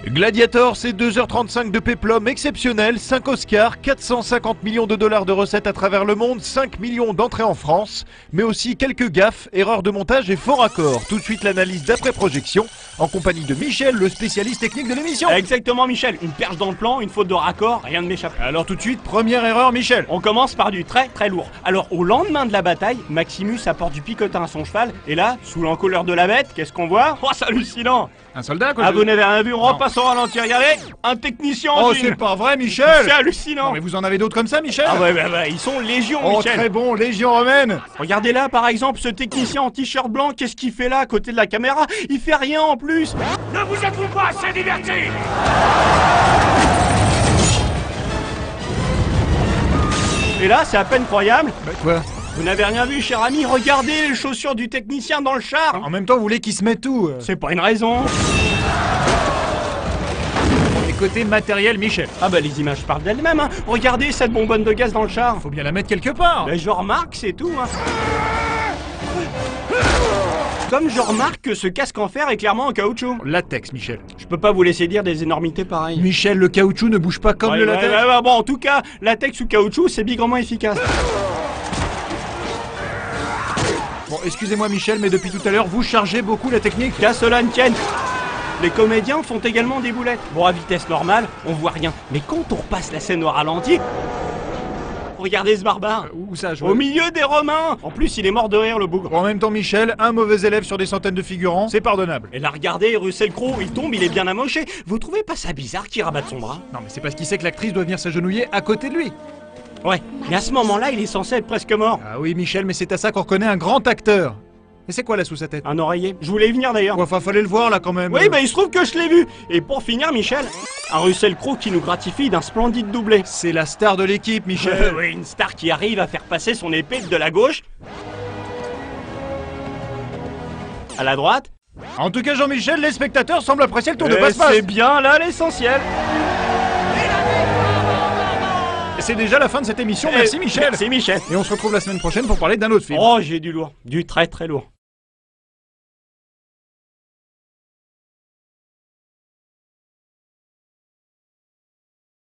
Gladiator, c'est 2h35 de péplum exceptionnel, 5 Oscars, 450 millions de dollars de recettes à travers le monde, 5 millions d'entrées en France, mais aussi quelques gaffes, erreurs de montage et faux raccords. Tout de suite l'analyse d'après-projection, en compagnie de Michel, le spécialiste technique de l'émission. Exactement Michel, une perche dans le plan, une faute de raccord, rien ne m'échappe. Alors tout de suite, première erreur Michel. On commence par du très très lourd. Alors au lendemain de la bataille, Maximus apporte du picotin à son cheval, et là, sous l'encolure de la bête, qu'est-ce qu'on voit? Oh c'est hallucinant! Un soldat quoi. Ah vous n'avez rien vu, on repasse au ralenti, regardez! Un technicien en Oh jean. c'est pas vrai Michel. C'est hallucinant! Non, mais vous en avez d'autres comme ça Michel? Ah ouais, ils sont légion Oh Michel! très bon, Légion romaine. Regardez là par exemple ce technicien en t-shirt blanc, qu'est-ce qu'il fait là à côté de la caméra? Il fait rien en plus! Ne vous êtes-vous pas assez divertis? Et là c'est à peine croyable! Bah quoi? Vous n'avez rien vu cher ami, regardez les chaussures du technicien dans le char! En même temps vous voulez qu'il se mette tout. C'est pas une raison! Et côté matériel Michel. Ah bah les images parlent d'elles-mêmes, hein. Regardez cette bonbonne de gaz dans le char. Faut bien la mettre quelque part. Bah je remarque, c'est tout, hein. Comme je remarque que ce casque en fer est clairement en caoutchouc. Latex Michel. Je peux pas vous laisser dire des énormités pareilles. Michel, le caoutchouc ne bouge pas comme Ouais, le latex. bon en tout cas, latex ou caoutchouc c'est bigrement efficace. Bon, excusez-moi Michel, mais depuis tout à l'heure, vous chargez beaucoup la technique. Qu'à cela ne tienne. Les comédiens font également des boulettes. Bon, à vitesse normale, on voit rien. Mais quand on repasse la scène au ralenti... Regardez ce barbare. Où ça, je Au milieu des Romains. En plus, il est mort de rire, le bougre. Bon, en même temps, Michel, un mauvais élève sur des centaines de figurants, c'est pardonnable. Et là, regardez, Russell Crowe, il tombe, il est bien amoché. Vous trouvez pas ça bizarre qu'il rabatte son bras? Non, mais c'est parce qu'il sait que l'actrice doit venir s'agenouiller à côté de lui. Ouais, mais à ce moment-là, il est censé être presque mort. Ah oui, Michel, mais c'est à ça qu'on reconnaît un grand acteur. Et c'est quoi là sous sa tête? Un oreiller. Je voulais y venir d'ailleurs. Ouais, enfin, fallait le voir là quand même. Oui, bah il se trouve que je l'ai vu. Et pour finir, Michel, un Russell Crowe qui nous gratifie d'un splendide doublé. C'est la star de l'équipe, Michel. Oui, une star qui arrive à faire passer son épée de la gauche à la droite. En tout cas, Jean-Michel, les spectateurs semblent apprécier le tour de Et passe-passe. c'est bien là l'essentiel. C'est déjà la fin de cette émission. Merci Michel. Merci Michel. Et on se retrouve la semaine prochaine pour parler d'un autre film. Oh, j'ai du lourd. Du très très lourd.